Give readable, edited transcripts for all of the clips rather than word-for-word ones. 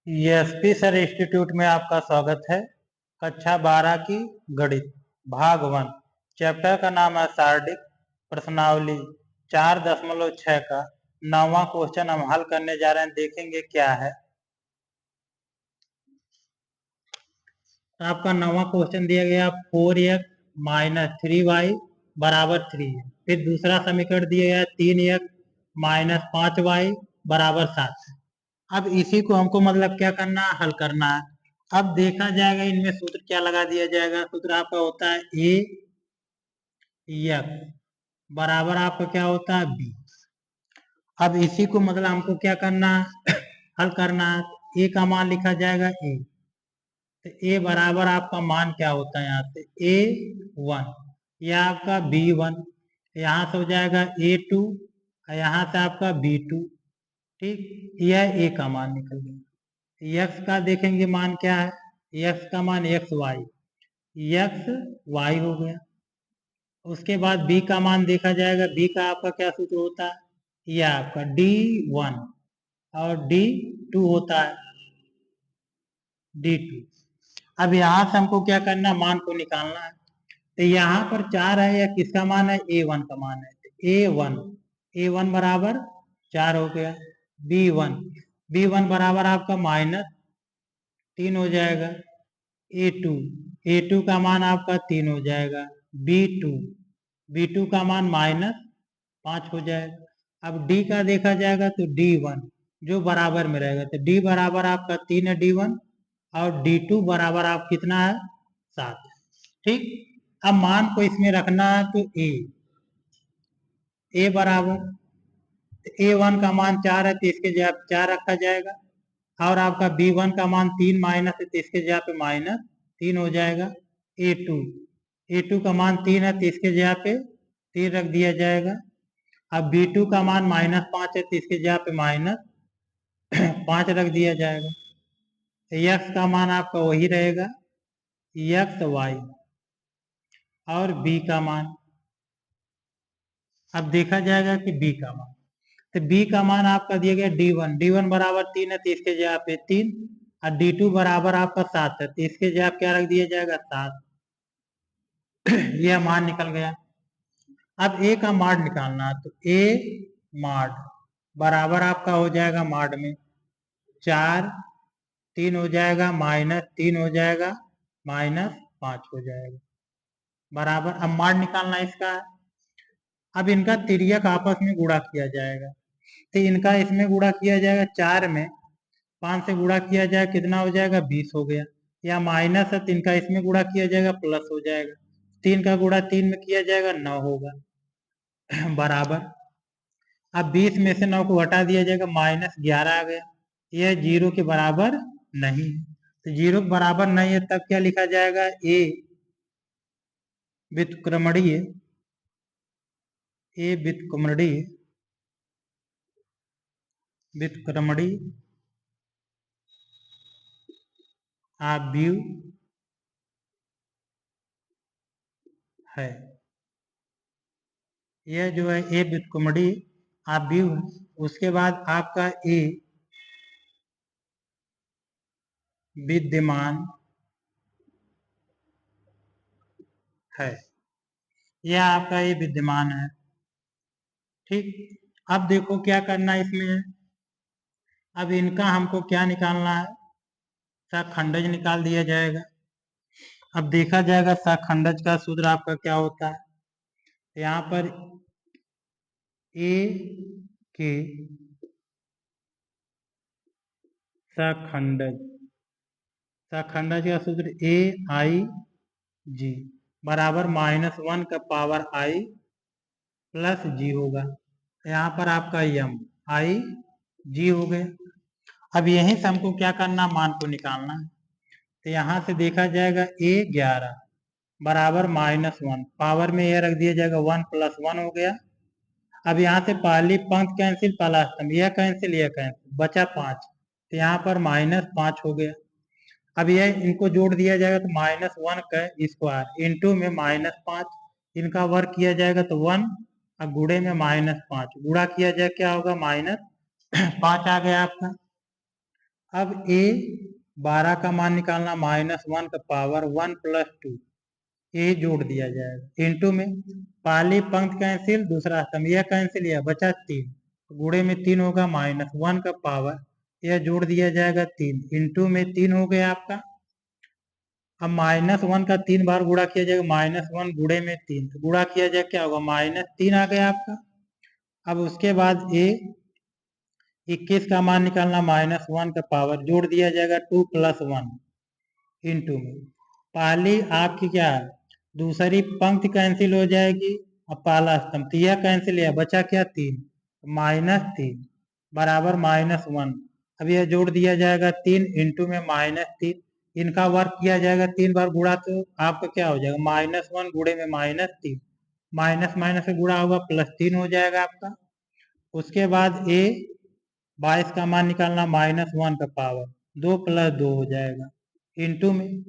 SP sir institute में आपका स्वागत है। कक्षा 12 की गणित भाग 1 चैप्टर का नाम है शारीरिक प्रश्नावली 4.6 का 9वां क्वेश्चन हम हल करने जा रहे हैं। देखेंगे क्या है। आपका 9वां क्वेश्चन दिया गया 4x - 3y बराबर 3 है। फिर दूसरा समीकरण दिया गया 3x - 5y बराबर 7 है। अब इसी को हमको मतलब क्या करना है, हल करना है। अब देखा जाएगा इनमें सूत्र क्या लगा दिया जाएगा। सूत्र आपका होता है ए एक्स बराबर आपका क्या होता है बी। अब इसी को मतलब हमको क्या करना है, हल करना है। ए का मान लिखा जाएगा ए, तो ए बराबर आपका मान क्या होता है यहाँ से A1, यह आपका B1, यहाँ से हो जाएगा A2 और यहाँ से आपका B2। ठीक, यह ए का मान निकल गया। यक्स का देखेंगे मान क्या है, यक्स का मान एक्स वाई हो गया। उसके बाद बी का मान देखा जाएगा। बी का आपका क्या सूत्र होता है, यह आपका D1 और D2 होता है D2। अब यहाँ से हमको क्या करना, मान को निकालना है। तो यहाँ पर 4 है, या किसका मान है, A1 का मान है। तो A1 बराबर 4 हो गया। B1 बराबर आपका -3 हो जाएगा। A2 का मान आपका 3 हो जाएगा। B2 का मान -5 हो जाएगा। अब D का देखा जाएगा तो D1 जो बराबर में रहेगा, तो D बराबर आपका 3 है D1, और D2 बराबर आप कितना है 7 है। ठीक, अब मान को इसमें रखना है तो A बराबर A1 का मान 4 है तो इसके जगह 4 रखा जाएगा, और आपका B1 का मान 3 माइनस है तो इसके जगह पे -3 हो जाएगा। A2 का मान 3 है तो इसके जगह पे 3 रख दिया जाएगा। अब B2 का मान -5 है तो इसके जगह पे -5 रख दिया जाएगा। एक्स का मान आपका वही रहेगा एक्स वाई, और बी का मान अब देखा जाएगा कि बी का मान, तो बी का मान आपका दिया गया D1 बराबर 3 है तो इसके जगह पे 3, और D2 बराबर आपका 7 है तो इसके जगह क्या रख दिया जाएगा 7। यह मान निकल गया। अब ए का माड निकालना है, तो ए माड बराबर आपका हो जाएगा माड में 4, 3 हो जाएगा, -3 हो जाएगा, -5 हो जाएगा बराबर। अब माड निकालना इसका है। अब इनका तिर्यक आपस में गुणा किया जाएगा, तो इनका इसमें गुणा किया जाएगा 4 में 5 से गुणा किया जाए कितना हो जाएगा 20 हो गया, या माइनस है तो इनका इसमें गुणा किया जाएगा प्लस हो जाएगा। 3 का गुणा 3 में किया जाएगा 9 होगा बराबर। अब 20 में से 9 को हटा दिया जाएगा, -11 आ गया। यह 0 के बराबर नहीं, तो 0 के बराबर नहीं है, तब क्या लिखा जाएगा ए व्युत्क्रमणीय आव्यूह है। यह जो है ए व्युत्क्रमणीय आव्यूह है। उसके बाद आपका ए विद्यमान है, यह आपका ये विद्यमान है। ठीक, अब देखो क्या करना है इसमें। अब इनका हमको क्या निकालना है, शाखंडज निकाल दिया जाएगा। अब देखा जाएगा शाखंडज का सूत्र आपका क्या होता है। यहाँ पर ए के शाखंडज का सूत्र AIG बराबर -1 का पावर I प्लस G होगा। यहाँ पर आपका IG हो गया। अब यहीं से हमको क्या करना, मान को निकालना है। तो यहाँ से देखा जाएगा A11 बराबर -1, पावर में यह रख दिया जाएगा 1 + 1 हो गया। अब यहाँ से पहली पंक्ति कैंसिल, पहला स्तंभ यह कैंसिल बचा 5, तो यहाँ पर -5 हो गया। अब यह इनको जोड़ दिया जाएगा तो -1 का स्क्वायर इंटू में -5, इनका वर्ग किया जाएगा तो 1, अब गुणे में -5 गुणा किया जाए क्या होगा, -5 आ गया आपका। अब ए 12 का मान निकालना, -1 का पावर 1 + 2, ये जोड़ दिया जाएगा इनटू में पहली पंक्ति कैंसिल, दूसरा स्तंभ यह कैंसिल, यह बचा 3, गुणे में 3 होगा, -1 का पावर यह जोड़ दिया जाएगा 3 इनटू में 3 हो गया आपका। अब -1 का 3 बार गुणा किया जाएगा, -1 गुणे में 3, तो गुणा किया जाए क्या होगा, -3 आ गया आपका। अब उसके बाद ए 21 का मान निकालना, -1 का पावर जोड़ दिया जाएगा 2 + 1 इनटू में पहली आपकी क्या है, दूसरी पंक्ति कैंसिल हो जाएगी, अब पहला स्तंभ तो यह कैंसिल है, बचा क्या 3, -3 बराबर -1। अब यह जोड़ दिया जाएगा 3 इनटू में -3, इनका वर्क किया जाएगा 3 बार गुणा, तो आपका क्या हो जाएगा, -1 गुणे में -3, माइनस माइनस से गुणा होगा +3 हो जाएगा आपका। उसके बाद ए 22 का मान निकालना, -1 का पावर 2 + 2 हो जाएगा इनटू में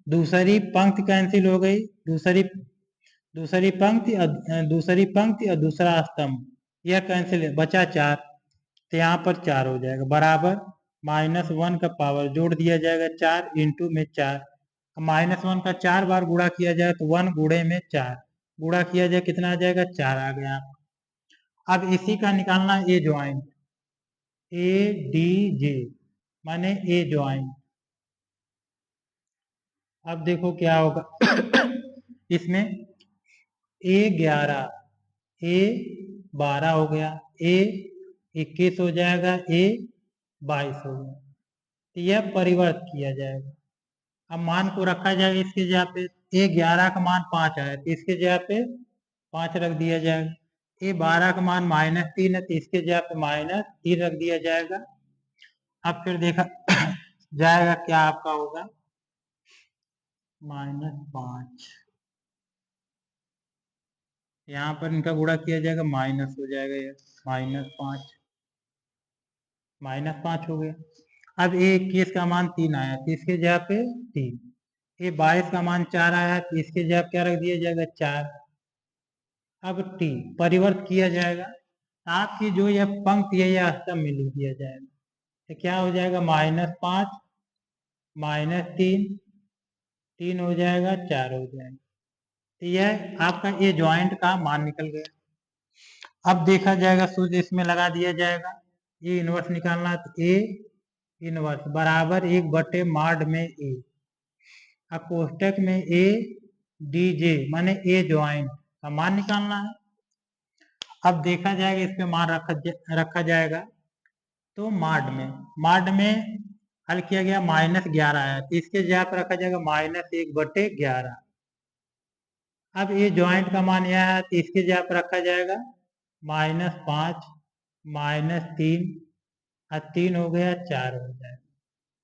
दूसरी पंक्ति कैंसिल हो गई, दूसरी पंक्ति और दूसरा स्तंभ यह कैंसिल है, बचा 4, तो यहाँ पर 4 हो जाएगा बराबर -1 का पावर जोड़ दिया जाएगा 4 इनटू में 4, -1 का 4 बार गुणा किया जाए तो 1 गुणे में 4 गुणा किया जाए कितना आ जाएगा, 4 आ गया। अब इसी का निकालना ए ज्वाइंट, ए डी जे माने ए ज्वाइंट। अब देखो क्या होगा इसमें ए 12 हो गया, ए 21 हो जाएगा, ए 22 हो गया, तो यह परिवर्त किया जाएगा। अब मान को रखा जाएगा इसके जगह पे, ए 11 का मान 5 आया तो इसके जगह पे 5 रख दिया जाएगा, ए 12 का मान -3 है तो इसके जगह पे -3 रख दिया जाएगा। अब फिर देखा जाएगा क्या आपका होगा, -5, यहाँ पर इनका गुणा किया जाएगा, माइनस हो जाएगा, ये -5 हो गया। अब ए 21 का मान 3 आया तो इसके जगह पे 3, ये 22 का मान 4 आया तो इसके जगह क्या रख दिया जाएगा, 4। अब टी परिवर्त किया जाएगा, आपकी जो यह पंक्ति है यह स्तंभ में लिख दिया जाएगा, तो क्या हो जाएगा, -5 -3 3 हो जाएगा, 4 हो जाएगा, तो यह आपका ए ज्वाइंट का मान निकल गया। अब देखा जाएगा सूत्र इसमें लगा दिया जाएगा, ए इनवर्स निकालना तो ए इनवर्स बराबर 1/mod में ए, अब कोष्टक में ए डी जे माने ए ज्वाइंट का मान निकालना है। अब देखा जाएगा इस पे मान रखा जाएगा, तो मॉड में हल किया गया, -11 आया तो इसके जगह पर रखा जाएगा -1/11। अब ये ज्वाइंट का मान यह है तो इसके जगह पर रखा जाएगा -5 -3 और 3 हो गया, 4 हो जाएगा,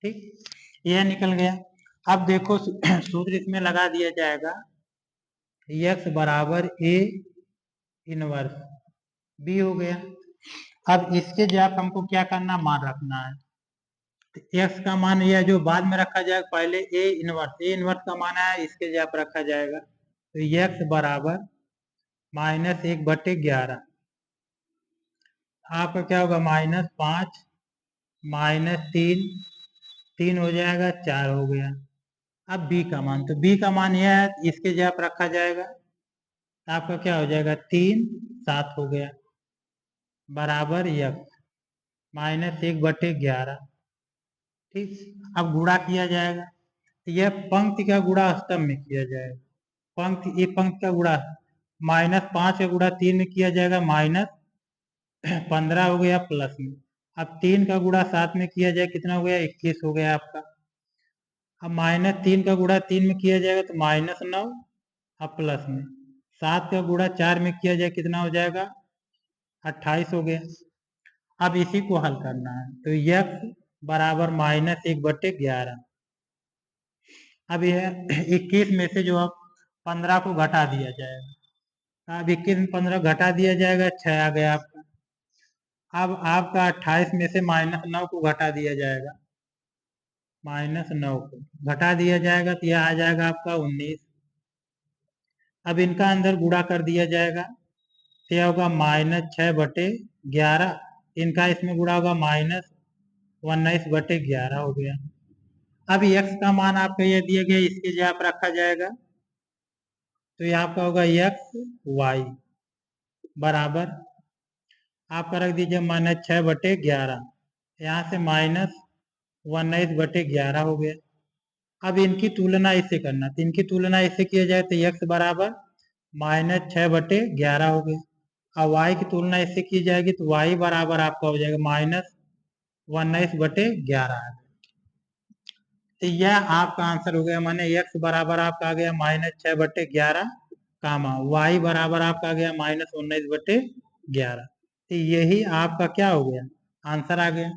ठीक, यह निकल गया। अब देखो सूत्र इसमें लगा दिया जाएगा, x बराबर ए इनवर्स बी हो गया। अब इसके जगह हमको क्या करना, मान रखना है, तो x का मान यह जो बाद में रखा जाएगा, पहले ए इनवर्स का मान है इसके जगह पर रखा जाएगा, तो x बराबर -1/11, आपका क्या होगा, -5 -3 3 हो जाएगा, 4 हो गया। अब b का मान, तो b का मान यह है इसके जगह पर रखा जाएगा, तो आपका क्या हो जाएगा, 3 7 हो गया बराबर x -1/11, ठीक। अब गुणा किया जाएगा, तो यह पंक्ति का गुणा स्तंभ में किया जाएगा, पंक्ति एक पंक्ति का गुणा -5 का गुणा 3 में किया जाएगा, -15 हो गया प्लस में। अब 3 का गुणा 7 में किया जाए कितना हो गया, 21 हो गया आपका। अब -3 का गुणा 3 में किया जाएगा तो -9, अब प्लस में 7 का गुणा 4 में किया जाए कितना हो जाएगा, 28 हो गया। अब इसी को हल करना है, तो x बराबर -1/11। अब यह 21 में से जो अब 15 को घटा दिया जाएगा, अब 21 में 15 घटा दिया जाएगा, 6 आ गया आपका। अब आपका 28 में से -9 को घटा दिया जाएगा, -9 को घटा दिया जाएगा तो यह आ जाएगा आपका 19। अब इनका अंदर गुणा कर दिया जाएगा, तो यह होगा -6/11, इनका इसमें गुणा होगा 19/11 हो गया। अब x का मान आपका ये दिया गया, इसके जगह आप रखा जाएगा, तो ये आपका होगा x y बराबर आपका रख दीजिए -6/11, यहाँ से -19/11 हो गया। अब इनकी तुलना इससे करना, तो इनकी तुलना इससे किया जाए तो x बराबर -6/11 हो गया। अब y की तुलना इससे की जाएगी तो y बराबर आपका हो जाएगा -19/11। तो यह आपका आंसर हो गया, माने x बराबर आपका आ गया -6/11, y बराबर आपका आ गया -19/11। तो यही आपका क्या हो गया, आंसर आ गया।